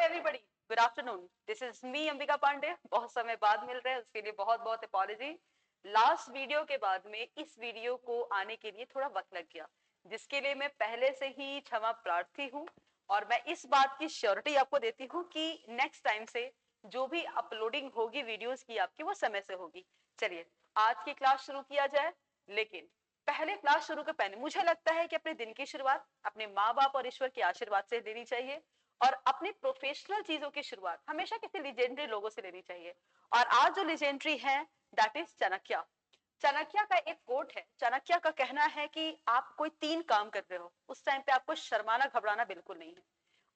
everybody, good afternoon. This is me Ambika Pandey. बहुत समय बाद मिल रहे हैं, उसके लिए बहुत बहुत अपॉलॉजी. लास्ट वीडियो के बाद में इस वीडियो को आने के लिए थोड़ा वक्त लग गया, जिसके लिए मैं पहले से ही क्षमा प्रार्थी हूँ. और मैं इस बात की श्योरिटी आपको देती हूँ कि नेक्स्ट टाइम से जो भी अपलोडिंग होगी वीडियोस की आपकी, वो समय से होगी. चलिए आज की क्लास शुरू किया जाए. लेकिन पहले क्लास शुरू के पहले मुझे लगता है कि अपने दिन की शुरुआत अपने माँ बाप और ईश्वर के आशीर्वाद से देनी चाहिए, और अपनी प्रोफेशनल चीजों की शुरुआत हमेशा किसी लीजेंडरी लोगों से लेनी चाहिए. और आज जो लीजेंडरी है दैट इज चाणक्य. चाणक्य का एक कोट है. चाणक्य का कहना है कि आप कोई 3 काम कर रहे हो, उस टाइम पे आपको शर्माना घबराना बिल्कुल नहीं है.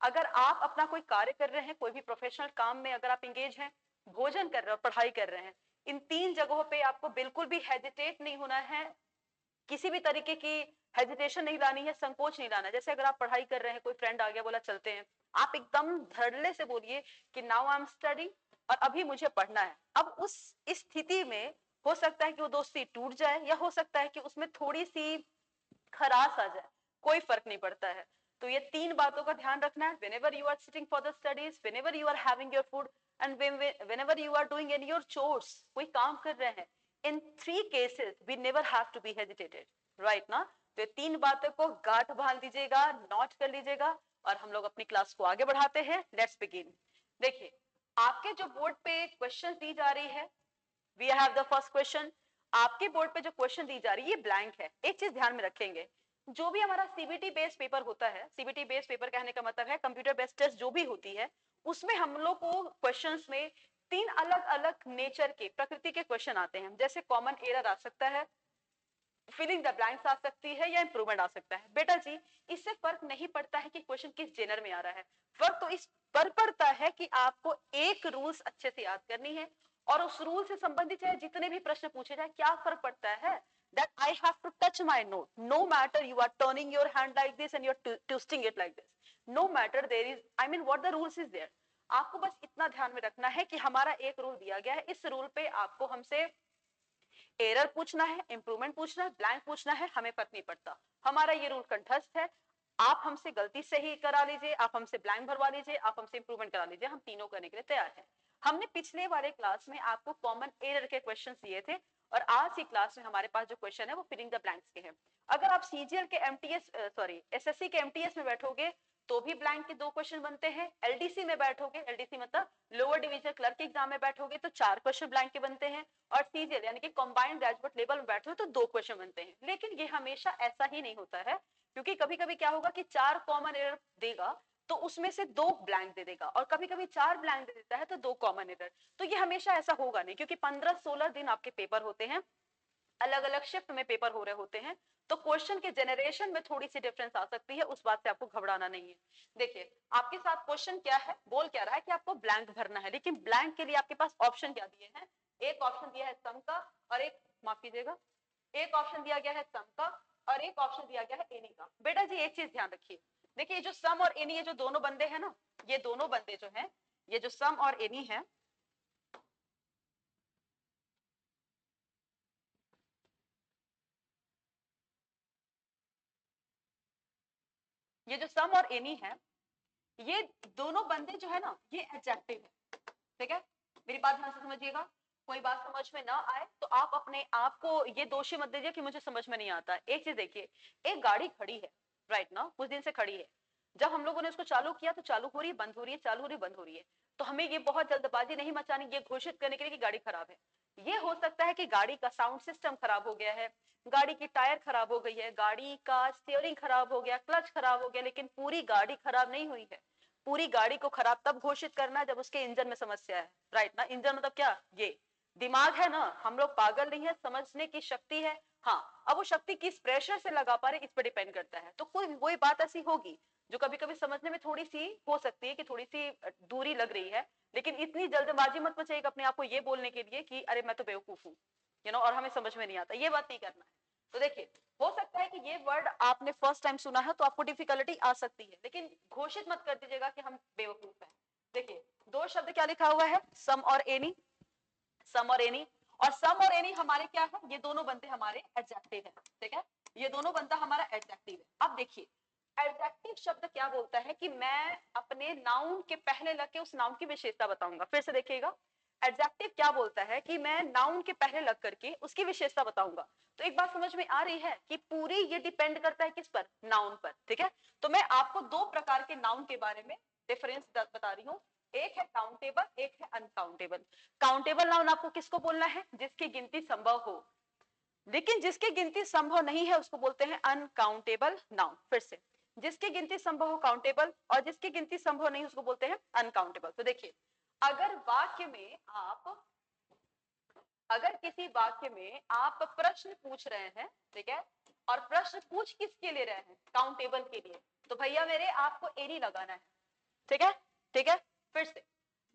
अगर आप अपना कोई कार्य कर रहे हैं, कोई भी प्रोफेशनल काम में अगर आप इंगेज हैं, भोजन कर रहे हो, पढ़ाई कर रहे हैं, इन 3 जगहों पे आपको बिल्कुल भी हेजिटेट नहीं होना है. किसी भी तरीके की हेजिटेशन नहीं लानी है, संकोच नहीं लाना है. जैसे अगर आप पढ़ाई कर रहे हैं, कोई फ्रेंड आ गया बोला चलते हैं, आप एकदम धड़ल्ले से बोलिए कि नाउ आई एम स्टडी, और अभी मुझे पढ़ना है. अब उस स्थिति में हो सकता है कि वो दोस्ती टूट जाए, या हो सकता है कि उसमें थोड़ी सी खराश आ जाए, कोई फर्क नहीं पड़ता है. तो ये 3 बातों का ध्यान रखना है. whenever you are sitting for the studies, whenever you are having your food, and whenever you are doing any your chores, कोई काम कर रहे हैं, in 3 cases we never have to be hesitated, right ना. तो ये 3 बातों को गांठ बांध दीजिएगा, नोट कर लीजिएगा, और हम लोग अपनी क्लास को आगे बढ़ाते हैं. Let's begin. देखिए आपके जो बोर्ड पे क्वेश्चन दी जा रही है, we have the first question. आपके बोर्ड पे जो क्वेश्चन दी जा रही है ये ब्लैंक है. एक चीज ध्यान में रखेंगे, जो भी हमारा सीबीटी बेस्ड पेपर होता है, सीबीटी बेस्ड पेपर कहने का मतलब है कंप्यूटर बेस्ड टेस्ट जो भी होती है, उसमें हम लोग को क्वेश्चंस में 3 अलग अलग नेचर के, प्रकृति के क्वेश्चन आते हैं. जैसे कॉमन एरर आ सकता है, फिलिंग द ब्लैंक्स आ सकती है, या इंप्रूवमेंट आ सकता है. बेटा जी इससे फर्क नहीं पड़ता है कि क्वेश्चन किस जेनर में आ रहा है. फर्क तो इस पर पड़ता है कि आपको एक रूल्स अच्छे से याद करनी है, और उस रूल से संबंधित चाहे जितने भी प्रश्न पूछे जाए, क्या फर्क पड़ता है that I have to touch my note. No matter you are turning your hand like this and you're twisting it like this. No matter there is, I mean what the rules is there. आपको बस इतना ध्यान में रखना है कि हमारा एक रूल दिया गया है, इस रूल पे आपको हमसे एरर पूछना है, इंप्रूवमेंट पूछना है, ब्लैंक पूछना है, हमें फर्क नहीं पड़ता. हमारा ये रूल कंठस्थ है. आप हमसे गलती सही करा लीजिए, आप हमसे ब्लैंक भरवा लीजिए, आप हमसे इंप्रूवमेंट करा लीजिए, हम तीनों करने के लिए तैयार हैं. हमने पिछले वाले क्लास में आपको कॉमन एरर के क्वेश्चन दिए थे, और आज की क्लास में हमारे पास जो क्वेश्चन है वो फिलिंग द ब्लैंक्स के हैं. अगर आप सीजीएल के एमटीएस एसएससी के एमटीएस में बैठोगे तो भी ब्लैंक के 2 क्वेश्चन बनते हैं. एलडीसी में बैठोगे, एलडीसी मतलब लोअर डिवीजन क्लर्क के एग्जाम में बैठोगे तो 4 क्वेश्चन ब्लैंक के बनते हैं. और सीजीएल यानी कि कंबाइंड ग्रेजुएट लेवल में बैठोगे तो 2 क्वेश्चन बनते हैं. लेकिन ये हमेशा ऐसा ही नहीं होता है, क्योंकि कभी कभी क्या होगा कि 4 कॉमन एरर देगा तो उसमें से 2 ब्लैंक दे देगा, और कभी कभी 4 ब्लैंक दे देता है तो 2 कॉमन एरर. तो ये हमेशा ऐसा होगा नहीं, क्योंकि 15-16 दिन आपके पेपर होते हैं, अलग अलग शिफ्ट में पेपर हो रहे होते हैं, तो क्वेश्चन के जनरेशन में थोड़ी सी डिफरेंस आ सकती है. उस बात से आपको घबराना नहीं है. देखिए आपके साथ क्वेश्चन क्या है, बोल क्या रहा है कि आपको ब्लैंक भरना है, लेकिन ब्लैंक के लिए आपके पास ऑप्शन क्या दिए हैं. एक ऑप्शन दिया है सम का, और एक माफ कीजिएगा, एक ऑप्शन दिया गया है सम का, और एक ऑप्शन दिया गया है एनी का. बेटा जी एक चीज ध्यान रखिए, देखिए जो सम और एनी, ये जो दोनों बंदे हैं ना, ये दोनों बंदे जो हैं, ये जो सम और एनी है, ये जो सम और एनी है, ये दोनों बंदे जो है ना, ये एडजेक्टिव है. ठीक है, मेरी बात ध्यान से समझिएगा. कोई बात समझ में ना आए तो आप अपने आप को ये दोषी मत दीजिए कि मुझे समझ में नहीं आता. एक चीज देखिए, एक गाड़ी खड़ी है, राइट ना, कुछ दिन से खड़ी है. जब हम लोगों ने उसको चालू किया तो चालू हो रही है, बंद हो रही है, चालू हो रही है, बंद हो रही है. तो हमें ये बहुत जल्दबाजी नहीं मचानी, ये घोषित करने के लिए कि गाड़ी खराब है. ये हो सकता है कि गाड़ी का साउंड सिस्टम खराब हो गया है, गाड़ी की टायर खराब हो गई है, गाड़ी का स्टीयरिंग खराब हो गया, क्लच खराब हो गया, लेकिन पूरी गाड़ी खराब नहीं हुई है. पूरी गाड़ी को खराब तब घोषित करना है जब उसके इंजन में समस्या है, राइट ना. इंजन मतलब क्या, ये दिमाग है ना, हम लोग पागल नहीं है, समझने की शक्ति है. हाँ, अब वो शक्ति किस प्रेशर से लगा पा रहे इस पर डिपेंड करता है. तो कोई वही बात ऐसी होगी जो कभी कभी समझने में थोड़ी सी हो सकती है कि थोड़ी सी दूरी लग रही है, लेकिन इतनी जल्दबाजी मत मचाइएगा अपने आप को ये बोलने के लिए कि अरे मैं तो बेवकूफ हूँ, और हमें समझ में नहीं आता. ये बात नहीं करना है. तो देखिए हो सकता है कि ये वर्ड आपने फर्स्ट टाइम सुना है तो आपको डिफिकल्टी आ सकती है, लेकिन घोषित मत कर दीजिएगा कि हम बेवकूफ हैं. देखिए 2 शब्द क्या लिखा हुआ है, सम और एनी. सम और एनी, और सम और एनी हमारे क्या है, ये दोनों बनते हमारे एडजेक्टिव है. ठीक है, ये दोनों बनता हमारा एडजेक्टिव है. अब देखिए एडजेक्टिव शब्द क्या बोलता है कि मैं अपने नाउन के पहले लग के उस नाउन की विशेषता बताऊंगा। फिर से देखिएगा, एडजेक्टिव क्या बोलता है कि मैं नाउन के पहले लग करके उसकी विशेषता बताऊंगा। तो एक बात समझ में आ रही है कि पूरी ये डिपेंड करता है किस पर, नाउन पर। ठीक है, तो मैं आपको दो प्रकार के नाउन के बारे में डिफरेंस बता रही हूँ, एक है काउंटेबल, एक है अनकाउंटेबल। काउंटेबल नाउन आपको किसको बोलना है, जिसकी गिनती संभव हो, लेकिन जिसकी गिनती संभव नहीं है उसको बोलते हैं अनकाउंटेबल नाउन। फिर से, जिसकी गिनती संभव हो काउंटेबल, और जिसकी गिनती संभव नहीं उसको बोलते हैं अनकाउंटेबल। तो देखिए, अगर वाक्य में आप, अगर किसी वाक्य में आप प्रश्न पूछ रहे हैं, ठीक है, और प्रश्न पूछ किसके लिए रहे हैं, काउंटेबल के लिए, तो भैया मेरे आपको एनी लगाना है। ठीक है, ठीक है। फिर से,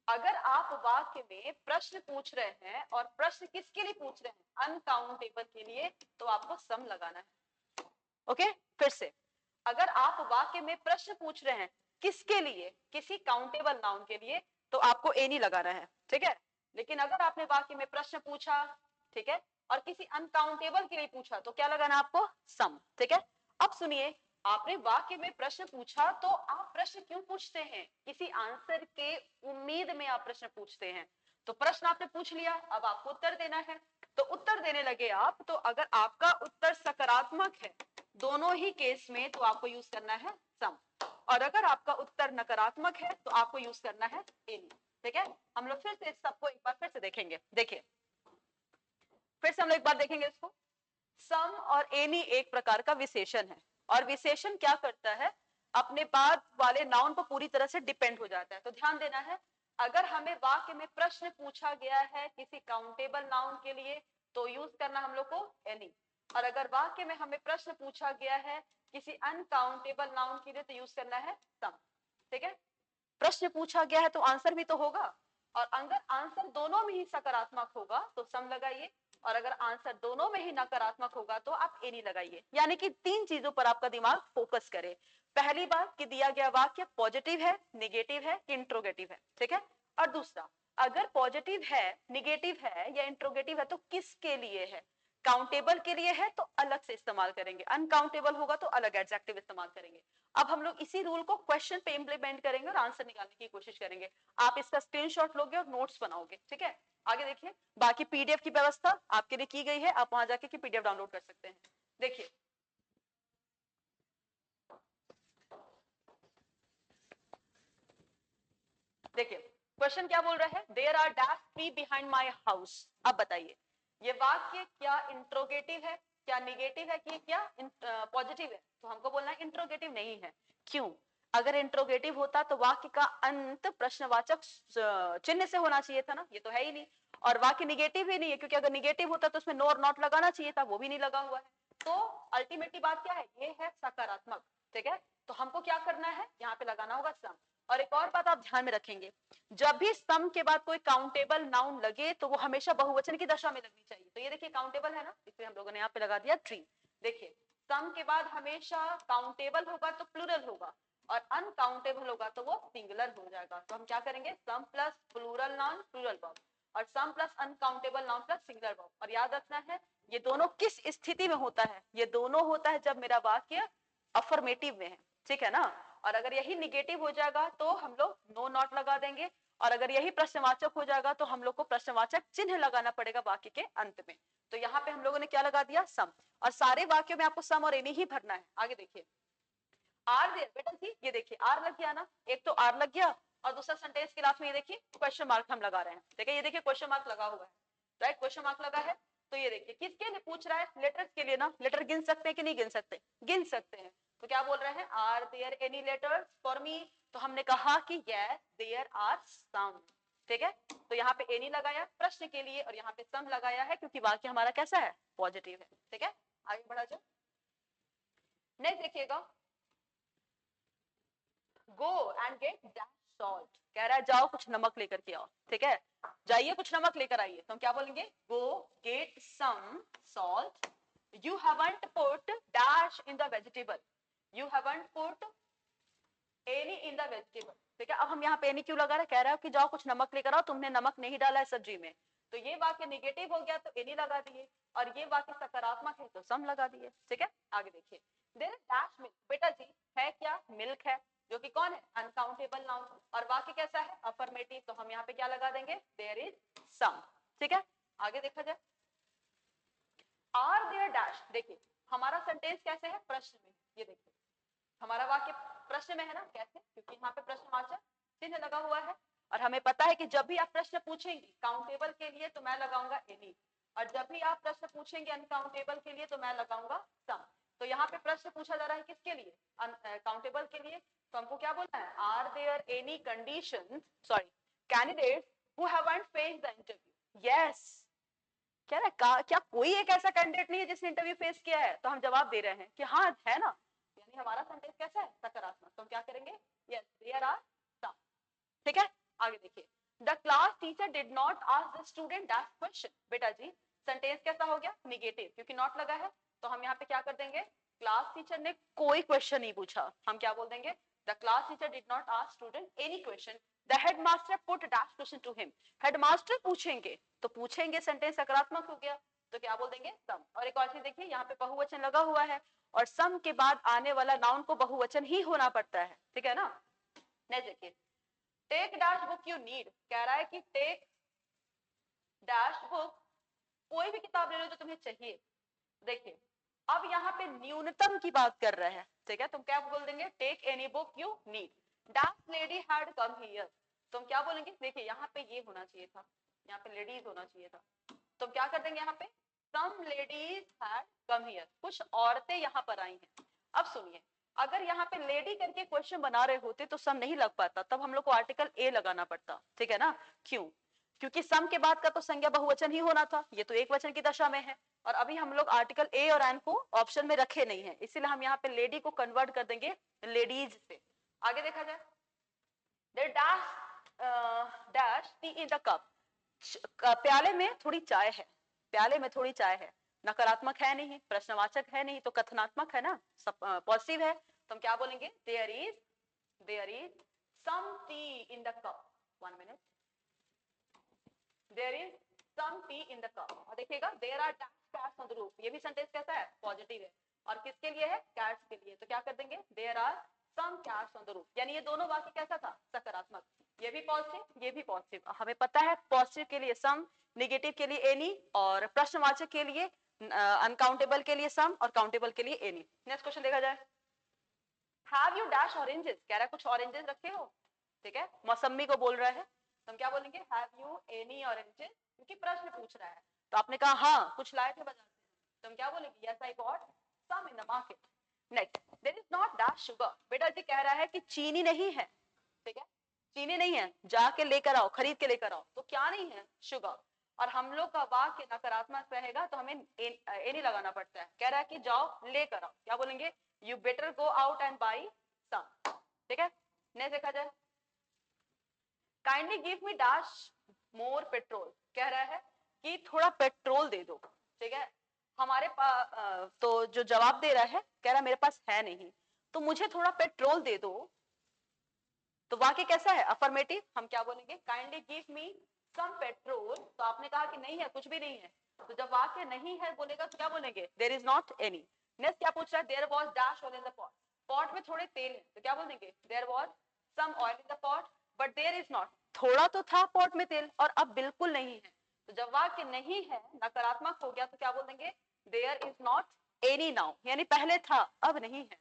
अगर आप वाक्य में प्रश्न पूछ रहे हैं और प्रश्न किसके लिए पूछ रहे हैं, अनकाउंटेबल के लिए, तो आपको सम लगाना है। ओके, फिर से, अगर आप वाक्य में प्रश्न पूछ रहे हैं किसके लिए, किसी काउंटेबल नाउन के लिए, तो आपको एनी लगाना है। ठीक है, लेकिन अगर आपने वाक्य में प्रश्न पूछा, ठीक है, और किसी अनकाउंटेबल के लिए पूछा, तो क्या लगाना आपको, सम। ठीक है, अब सुनिए, आपने वाक्य में प्रश्न पूछा, तो आप प्रश्न क्यों पूछते हैं, किसी आंसर के उम्मीद में आप प्रश्न पूछते हैं। तो प्रश्न आपने पूछ लिया, अब आपको उत्तर देना है, तो उत्तर देने लगे आप, तो अगर आपका उत्तर सकारात्मक है दोनों ही केस में, तो आपको यूज करना है सम, और अगर आपका उत्तर नकारात्मक है तो आपको यूज करना है एनी। ठीक है, हम लोग फिर से इस सबको एक बार फिर से देखेंगे। देखिए, फिर से हम लोग एक बार देखेंगे इसको। सम और एनी एक प्रकार का विशेषण है, और विशेषण क्या करता है, अपने बाद वाले नाउन पर पूरी तरह से डिपेंड हो जाता है। तो ध्यान देना है, अगर हमें वाक्य में प्रश्न पूछा गया है किसी काउंटेबल नाउन के लिए, तो यूज करना हम लोग को एनी, और अगर वाक्य में हमें प्रश्न पूछा गया है किसी अनकाउंटेबल नाउन के लिए, तो यूज करना है सम। ठीक है, प्रश्न पूछा गया है तो आंसर भी तो होगा, और अगर आंसर दोनों में ही सकारात्मक होगा तो सम लगाइए, और अगर आंसर दोनों में ही नकारात्मक होगा तो आप एनी लगाइए। यानी कि तीन चीजों पर आपका दिमाग फोकस करे। पहली बात कि दिया गया वाक्य पॉजिटिव है, निगेटिव है कि इंट्रोगेटिव है। ठीक है, और दूसरा, अगर पॉजिटिव है, निगेटिव है या इंट्रोगेटिव है तो किसके लिए है, काउंटेबल के लिए है तो अलग से इस्तेमाल करेंगे, अनकाउंटेबल होगा तो अलग एडजेक्टिव इस्तेमाल करेंगे। अब हम लोग इसी रूल को क्वेश्चन पे इंप्लीमेंट करेंगे और आंसर निकालने की कोशिश करेंगे। आप इसका स्क्रीनशॉट लोगे और नोट्स बनाओगे। ठीक है, आगे देखिए, बाकी पीडीएफ की व्यवस्था आपके लिए की गई है, आप वहां जाके की पीडीएफ डाउनलोड कर सकते हैं। देखिए, देखिए क्वेश्चन क्या बोल रहा है, there are dash tree behind my house. अब बताइए, ये वाक्य क्या इंट्रोगेटिव है, क्या निगेटिव है, कि क्या पॉजिटिव है, तो हमको बोलना है इंट्रोगेटिव नहीं है। क्यों, अगर इंट्रोगेटिव होता तो वाक्य का अंत प्रश्नवाचक चिन्ह से होना चाहिए था ना, ये तो है ही नहीं, और वाक्य निगेटिव ही नहीं है, क्योंकि अगर निगेटिव होता तो उसमें नो और नॉट लगाना चाहिए था, वो भी नहीं लगा हुआ है। तो अल्टीमेटली बात क्या है, ये है सकारात्मक। ठीक है, तो हमको क्या करना है, यहाँ पे लगाना होगा सम। और एक और बात आप ध्यान में रखेंगे, जब भी सम के बाद कोई काउंटेबल नाउन लगे तो वो हमेशा बहुवचन की दशा में लगनी चाहिए। तो ये देखिए काउंटेबल है ना, इसलिए हम लोगों ने यहाँ पे लगा दिया ट्री। देखिए, सम के बाद हमेशा काउंटेबल होगा तो प्लूरल होगा, और अनकाउंटेबल होगा तो वो सिंगुलर हो जाएगा। तो हम क्या करेंगे, some plus plural noun plural verb, और some plus uncountable noun plus singular verb. और याद रखना है, ये दोनों किस स्थिति में होता है, ये दोनों होता है जब मेरा वाक्य अफर्मेटिव में है। ठीक है ना, और अगर यही निगेटिव हो जाएगा तो हम लोग नो नॉट लगा देंगे, और अगर यही प्रश्नवाचक हो जाएगा तो हम लोग को प्रश्नवाचक चिन्ह लगाना पड़ेगा वाक्य के अंत में। तो यहाँ पे हम लोगों ने क्या लगा दिया, सम, और सारे वाक्यों में आपको सम और एनी ही भरना है। आगे देखिए, आर देयर, बेटा जी ये देखिए आर लग गया ना, एक तो आर लग गया, और दूसरा सेंटेंस के लास्ट में ये देखिए क्वेश्चन मार्क हम लगा रहे हैं। देखिए, ये देखिए क्वेश्चन मार्क लगा हुआ है, राइट, क्वेश्चन मार्क लगा है। तो ये देखिए किसके लिए पूछ रहा है, लेटर्स के लिए ना, लेटर गिन सकते हैं कि नहीं गिन सकते, गिन सकते हैं। तो क्या बोल रहे हैं, are there any letters for me, तो हमने कहा कि यस देयर आर सम। ठीक है, तो यहाँ पे एनी लगाया प्रश्न के लिए, और यहाँ पे सम लगाया है क्योंकि वाक्य हमारा कैसा है, पॉजिटिव है। ठीक है, आगे बढ़ा जाए। नेक्स्ट देखिएगा, go and get that salt, कह रहा है जाओ कुछ नमक लेकर के आओ। ठीक है, जाइए कुछ नमक लेकर आइए, तो हम क्या बोलेंगे, go get some salt, you haven't put dash in the vegetable, you haven't put any in the vegetable. ठीक है, अब हम यहाँ पे एनी क्यों लगा रहे हैं, कह रहा है कि जाओ कुछ नमक लेकर आओ, तुमने नमक नहीं डाला है सब्जी में। तो ये वाक्य निगेटिव हो गया तो एनी लगा दिए, और ये वाक्य सकारात्मक है तो सम लगा दिए। ठीक है, आगे देखिए, देयर इज डैश मिल्क, बेटा जी है क्या मिल्क है, जो कि कौन है, अनकाउंटेबल नाउन, और वाक्य कैसा है, अफर्मेटिव, तो हम यहाँ पे क्या लगा देंगे, देयर इज सम। ठीक है, आगे देखा जाए, आर देयर डैश, देखिए हमारा सेंटेंस कैसे है, प्रश्न में, ये देखिए हमारा वाक्य प्रश्न में है ना, कैसे, क्योंकि यहाँ पे प्रश्नवाचक चिन्ह लगा हुआ है, और हमें पता है कि जब भी आप प्रश्न पूछेंगे काउंटेबल के लिए तो मैं लगाऊंगा एनी, और जब भी आप प्रश्न पूछेंगे अनकाउंटेबल के लिए तो मैं लगाऊंगा सम। तो यहाँ पे प्रश्न पूछा जा रहा है किसके लिए, काउंटेबल के लिए, तो हमको क्या बोलना है, are there any condition, sorry, candidates who haven't faced the interview, yes, क्या है, क्या कोई एक ऐसा कैंडिडेट नहीं है जिसने इंटरव्यू फेस किया है, तो हम जवाब दे रहे हैं कि हाँ है ना, यानी हमारा सेंटेंस कैसा है, सकारात्मक, तो हम क्या करेंगे, यस देयर आर सम। ठीक है, आगे देखिए, the class teacher did not ask the student that question, बेटा जी सेंटेंस कैसा हो गया, निगेटिव, क्योंकि नॉट लगा है, तो हम यहाँ पे क्या कर देंगे, क्लास टीचर ने कोई क्वेश्चन नहीं पूछा, हम क्या बोल देंगे, the class teacher did not ask student any question, the headmaster put that question to him, headmaster पूछेंगे, तो पूछेंगे सेंटेंस सकारात्मक हो गया, तो क्या बोल देंगे, सम। और एक और चीज देखिए, यहाँ पे बहुवचन लगा हुआ है, और सम के बाद आने वाला नाउन को बहुवचन ही होना पड़ता है, ठीक है ना। नेक्स्ट देखिए, take dash book you need, कह रहा है कि टेक डैश बुक, कोई भी किताब ले लो जो तुम्हें चाहिए। देखिए अब यहाँ पे न्यूनतम की बात कर रहा है, ठीक है, तुम क्या बोल देंगे, take any book you need, that lady had come here, तुम क्या बोलेंगे, देखिए यहाँ पे ये होना चाहिए था, यहाँ पे लेडीज होना चाहिए था, तुम क्या कर देंगे, यहाँ पे सम लेडीज हैड कम हियर, कुछ औरतें यहाँ पर आई हैं। अब सुनिए, अगर यहाँ पे लेडी करके क्वेश्चन बना रहे होते तो सम नहीं लग पाता, तब हम लोग को आर्टिकल ए लगाना पड़ता, ठीक है ना, क्यों, क्योंकि सम के बाद का तो संज्ञा बहुवचन ही होना था, ये तो एक वचन की दशा में है, और अभी हम लोग आर्टिकल ए और एन को ऑप्शन में रखे नहीं है, इसीलिए हम यहाँ पे लेडी को कन्वर्ट कर देंगे लेडीज से। आगे देखा जाए, there dash tea in the cup, प्याले में थोड़ी चाय है, प्याले में थोड़ी चाय है, नकारात्मक है नहीं, प्रश्नवाचक है नहीं, तो कथनात्मक है ना, पॉजिटिव है, तो हम क्या बोलेंगे, there is some tea in the cup, 1 minute, there is some tea in the cup, और देखिएगा there are cats on the roof, ये भी सेंटेंस कैसा है, पॉजिटिव है, और किसके लिए है, कैट्स के लिए, तो क्या कर देंगे, there are some cats on the roof, यानी ये दोनों वाक्य कैसा था, सकारात्मक, ये भी पॉजिटिव ये भी पॉजिटिव, हमें पता है पॉजिटिव के लिए सम, नेगेटिव के लिए एनी, और प्रश्नवाचक के लिए अनकाउंटेबल के लिए सम, और काउंटेबल के लिए एनी। नेक्स्ट क्वेश्चन देखा जाए, हैव यू डैश ऑरेंजेस, कह रहा है कुछ ऑरेंजेस रखे हो, ठीक है, मौसमी को बोल रहा है, तो हम क्या बोलेंगे, हैव यू एनी ऑरेंजेस, क्योंकि प्रश्न पूछ रहा है, तो आपने कहा हाँ कुछ लाए थे बाजार से, तो हम क्या बोलेंगे, yes I got some in the market. Next, there is not dash sugar, बेटा जी कह रहा है कि चीनी नहीं है, ठीक है, चीनी नहीं है, जाके लेकर आओ, खरीद के लेकर आओ, तो क्या नहीं है, शुगर, और हम लोग का वाक्य नकारात्मक रहेगा तो हमें एनी लगाना पड़ता है, कह रहा है कि जाओ लेकर आओ, क्या बोलेंगे, you better go out and buy some, ठीक है। नेक्स्ट देखा जाए, kindly give me dash more petrol, कह रहा है कि थोड़ा पेट्रोल दे दो, ठीक है, हमारे पास तो जो जवाब दे रहा है कह रहा है मेरे पास है नहीं, तो मुझे थोड़ा पेट्रोल दे दो, तो वाक्य कैसा है, अफर्मेटिव, हम क्या बोलेंगे, काइंडली गिव मी सम पेट्रोल, तो आपने कहा कि नहीं है, कुछ भी नहीं है, तो जब वाक्य नहीं है बोलेगा तो क्या बोलेंगे, there is not any. Next क्या पूछ रहा है, there was dash oil in the pot, pot में थोड़े तेल है, तो क्या बोलेंगे, there was some oil in the pot, but there is not, थोड़ा तो था पॉट में तेल और अब बिल्कुल नहीं है, तो जब वाक्य नहीं है नकारात्मक हो गया तो क्या बोल देंगे, there is not any now, यानी पहले था अब नहीं है।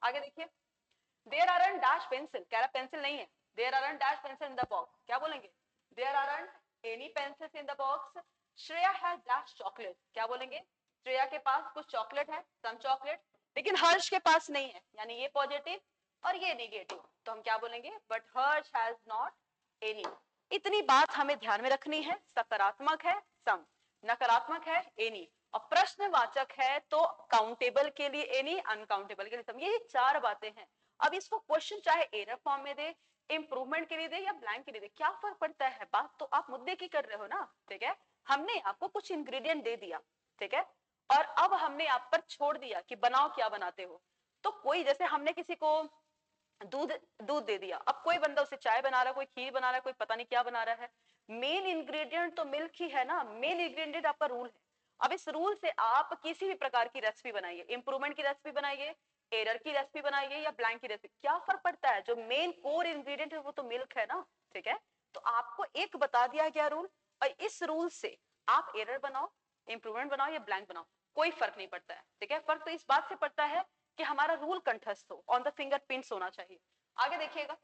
आगे देखिए, देयर आरंट डैश पेंसिल, कह रहा पेंसिल नहीं है, there aren't dash pencil in the box, क्या बोलेंगे, there aren't any pencils in the box, Shreya has dash chocolate, क्या बोलेंगे, श्रेया के पास कुछ चॉकलेट है, सम चॉकलेट, लेकिन हर्ष के पास नहीं है, यानी ये पॉजिटिव और ये नेगेटिव, तो हम क्या बोलेंगे, but Harsh has not any. इतनी बात हमें ध्यान में रखनी है, सकारात्मक है सम, नकारात्मक है एनी, और प्रश्नवाचक है तो काउंटेबल के लिए एनी, अनकाउंटेबल के लिए सम, ये 4 बातें हैं। अब इसको क्वेश्चन चाहे एरर फॉर्म में दे, इंप्रूवमेंट के लिए दे या ब्लैंक के लिए दे, क्या फर्क पड़ता है, बात तो आप मुद्दे की कर रहे हो ना, ठीक है, हमने आपको कुछ इंग्रेडिएंट दे दिया, ठीक है, और अब हमने आप पर छोड़ दिया कि बनाओ क्या बनाते हो, तो कोई जैसे हमने किसी को दूध दूध दे दिया, अब कोई बंदा उसे चाय बना रहा है, कोई खीर बना रहा है, कोई पता नहीं क्या बना रहा है, मेन इंग्रेडिएंट तो मिल्क ही है ना, मेन इंग्रेडिएंट आपका रूल है। अब इस रूल से आप किसी भी प्रकार की रेसिपी बनाइए, इंप्रूवमेंट की रेसिपी बनाइए, एरर की रेसिपी बनाइए या ब्लैंक की रेसिपी, क्या फर्क पड़ता है? जो मेन कोर इंग्रेडिएंट है वो तो मिल्क है ना, ठीक है। तो आपको एक बता दिया गया रूल, और इस रूल से आप एरर बनाओ, इंप्रूवमेंट बनाओ या ब्लैंक बनाओ, कोई फर्क नहीं पड़ता है, ठीक है। फर्क तो इस बात से पड़ता है कि हमारा रूल कंठस्थ हो, ऑन द फिंगरप्रिंट्स होना चाहिए। आगे देखिएगा,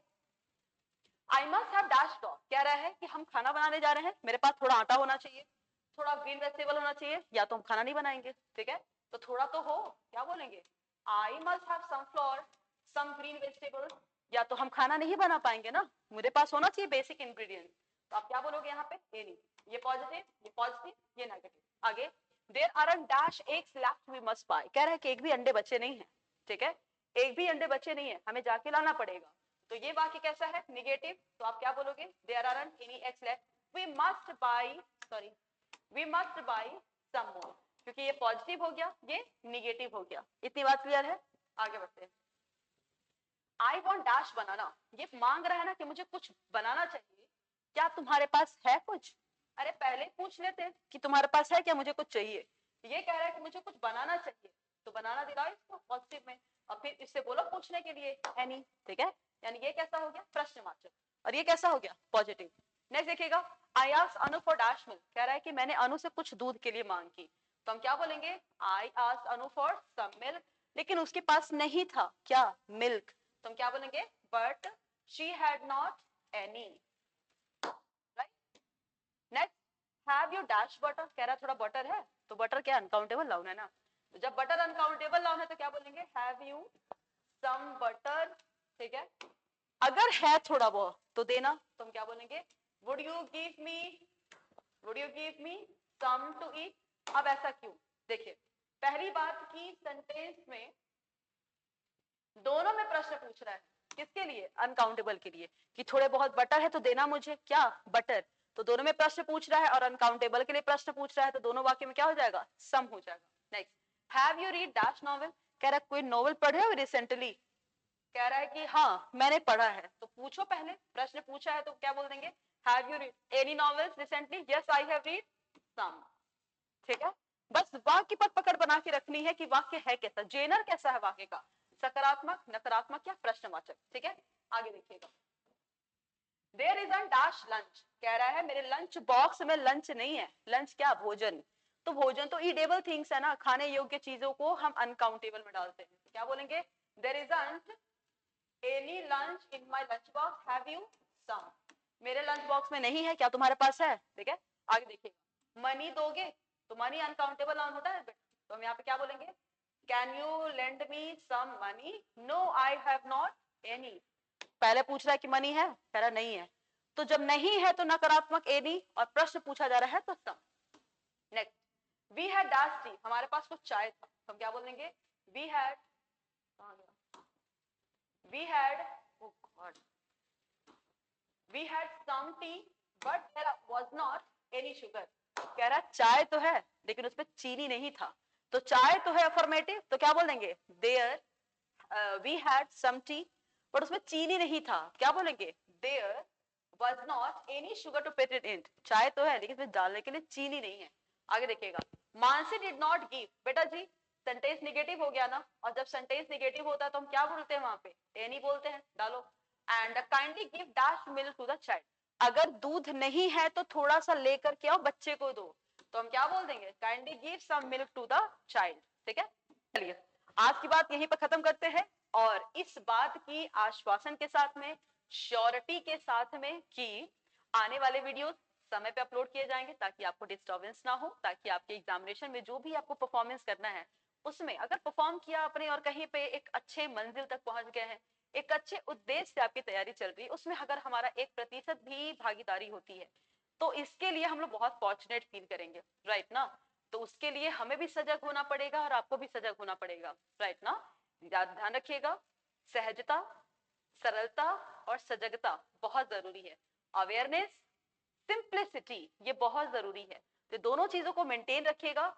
आई मस्ट हैव डैश डॉट, कह रहा है कि हम खाना बनाने जा रहे हैं, मेरे पास थोड़ा आटा होना चाहिए, थोड़ा ग्रीन वेजिटेबल होना चाहिए, या तो हम खाना नहीं बनाएंगे, ठीक है। तो थोड़ा तो हो, क्या बोलेंगे? I must have some flour, some green vegetable, या तो हम खाना नहीं बना पाएंगे ना, मेरे पास होना चाहिए बेसिक इंग्रेडिएंट। तो आप क्या बोलोगे यहाँ पे? एनी, ये पॉजिटिव, ये नेगेटिव। आगे, there are dash eggs left we must buy, कह रहा है कि एक भी अंडे बचे नहीं है, ठीक है, एक भी अंडे बचे नहीं है, हमें जाके लाना पड़ेगा। तो ये वाक्य कैसा है? निगेटिव। तो आप क्या बोलोगे? There are any eggs left, we must buy, sorry, we must buy some more, क्योंकि ये पॉजिटिव हो गया, ये निगेटिव हो गया। इतनी बात क्लियर है? आगे बढ़ते हैं। आई वॉन्ट डैश बनाना, ये मांग रहा है ना कि मुझे कुछ बनाना चाहिए, क्या तुम्हारे पास है कुछ? अरे पहले पूछ लेते कि तुम्हारे पास है क्या, मुझे कुछ चाहिए। ये कह रहा है कि मुझे कुछ बनाना चाहिए, तो बनाना दिलाओ इसको पॉजिटिव में, और फिर इससे बोलो पूछने के लिए एनी, ठीक है। यानी ये कैसा हो गया? प्रश्नवाचक, और ये कैसा हो गया? पॉजिटिव। नेक्स्ट देखिएगा, आई asked Anu for dash milk, कह रहा है कि मैंने अनु से कुछ दूध के लिए मांग की, तो हम क्या बोलेंगे? I asked Anu for some milk, लेकिन उसके पास नहीं था क्या? मिल्क। तो हम क्या बोलेंगे? But she had not any, right. Next, have you dash butter, कह रहा थोड़ा बटर है, तो बटर क्या? अनकाउंटेबल नाउन है ना, तो जब बटर अनकाउंटेबल नाउन है तो क्या बोलेंगे? हैव यू सम बटर, ठीक है। अगर है थोड़ा बहुत तो देना, तो हम क्या बोलेंगे? Would you give me, would you give me some to eat. अब ऐसा क्यों? देखिए, पहली बात की सेंटेंस में दोनों में प्रश्न पूछ रहा है, किसके लिए? अनकाउंटेबल के लिए, कि थोड़े बहुत बटर है तो देना मुझे, क्या? बटर। तो दोनों में प्रश्न पूछ रहा है, और अनकाउंटेबल के लिए प्रश्न पूछ रहा है, तो दोनों वाक्य में क्या हो जाएगा? सम हो जाएगा। Next, have you read dash novel, कह रहा है कोई नॉवेल पढ़े हो रिसेंटली, कह रहा है कि हाँ मैंने पढ़ा है, तो पूछो, पहले प्रश्न पूछा है तो क्या बोल देंगे? Have you read any novels recently? Yes I have read some, ठीक है। बस वाक्य पर पकड़ बना के रखनी है कि वाक्य है कैसा, जेनर कैसा है वाक्य का, सकारात्मक, नकारात्मक या प्रश्नवाचक, ठीक है। आगे देखिएगा, there is a dash lunch, कह रहा है मेरे लंच बॉक्स में लंच नहीं है। लंच क्या? भोजन। तो भोजन तो ईडेबल थिंग्स है ना, खाने योग्य चीजों को हम अनकाउंटेबल में डालते हैं, तो क्या बोलेंगे? There isn't any lunch in my lunch box, have you some, मेरे लंच बॉक्स में नहीं है, क्या तुम्हारे पास है, ठीक है। आगे देखिएगा, मनी दोगे, तो मनी अनकाउंटेबल नाउन होता है, तो हम यहाँ पे क्या बोलेंगे? Can you lend me some money? No I have not any. पहले पूछ रहा है कि मनी है, कह रहा नहीं है, तो जब नहीं है तो नकारात्मक एनी, और प्रश्न पूछा जा रहा है तो some. Next, we had dash tea, हमारे पास कुछ चाय था, तो हम क्या बोलेंगे? We had, we had, oh god, we had some tea but there was not any sugar, कह रहा चाय तो है लेकिन उसमें चीनी नहीं था, तो चाय तो है अफर्मेटिव, तो क्या बोल देंगे? There we had some tea but उसमें चीनी नहीं था, क्या बोलेंगे? there was not any sugar to put it in, चाय तो है लेकिन इसमें डालने के लिए चीनी नहीं है। आगे देखिएगा, मानसी डिड नॉट गिव, बेटा जी सेंटेंस निगेटिव हो गया ना, और जब सेंटेंस निगेटिव होता है तो हम क्या बोलते हैं वहां पे? एनी बोलते हैं, डालो। And kindly give dash milk to the child, अगर दूध नहीं है तो थोड़ा सा लेकर के आओ बच्चे को दो, तो हम क्या बोल देंगे? Kindly give some milk to the child, ठीक है। चलिए आज की बात यहीं पर खत्म करते हैं, और इस बात की आश्वासन के साथ में, श्योरिटी के साथ में कि आने वाले वीडियो समय पे अपलोड किए जाएंगे ताकि आपको डिस्टर्बेंस ना हो, ताकि आपके एग्जामिनेशन में जो भी आपको परफॉर्मेंस करना है उसमें अगर परफॉर्म किया आपने और कहीं पे एक अच्छे मंजिल तक पहुंच गए हैं, एक अच्छे उद्देश्य से आपकी तैयारी चल रही है, उसमें अगर हमारा 1% भी भागीदारी होती है तो इसके लिए हम लोग बहुत फॉर्चुनेट फील करेंगे, राइट ना। तो उसके लिए हमें भी सजग होना पड़ेगा और आपको भी सजग होना पड़ेगा, राइट ना। ध्यान रखिएगा, सहजता, सरलता और सजगता बहुत जरूरी है। अवेयरनेस, सिंप्लिसिटी, ये बहुत जरूरी है। तो दोनों चीजों को मेंटेन रखिएगा,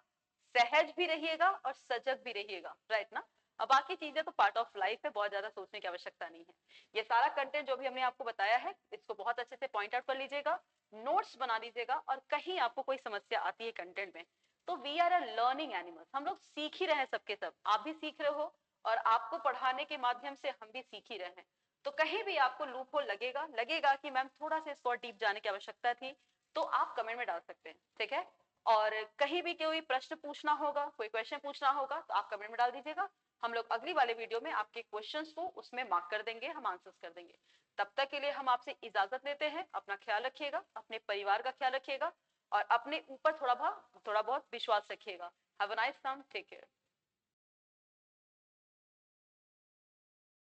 सहज भी रहिएगा और सजग भी रहिएगा, राइट ना। अब बाकी चीजें तो पार्ट ऑफ लाइफ है, बहुत ज्यादा सोचने की आवश्यकता नहीं है। ये सारा कंटेंट जो भी हमने आपको बताया है इसको बहुत अच्छे से पॉइंट आउट कर लीजिएगा, नोट्स बना लीजिएगा, और कहीं आपको कोई समस्या आती है कंटेंट में तो we are a learning animals, हम लोग सीख ही रहे हैं सबके सब, आप भी सीख रहे हो और आपको पढ़ाने के माध्यम से हम भी सीख ही रहे हैं। तो कहीं भी आपको लूप होल लगेगा कि मैम थोड़ा सा इस और डीप जाने की आवश्यकता थी, तो आप कमेंट में डाल सकते हैं, ठीक है। और कहीं भी कोई प्रश्न पूछना होगा, कोई क्वेश्चन पूछना होगा, तो आप कमेंट में डाल दीजिएगा। हम लोग अगली वाले वीडियो में आपके क्वेश्चंस को उसमें मार्क कर देंगे, हम आंसर्स कर देंगे। तब तक के लिए हम आपसे इजाजत लेते हैं। अपना ख्याल रखिएगा, अपने परिवार का ख्याल रखिएगा और अपने ऊपर थोड़ा बहुत विश्वास रखिएगा। Have a nice time, take care.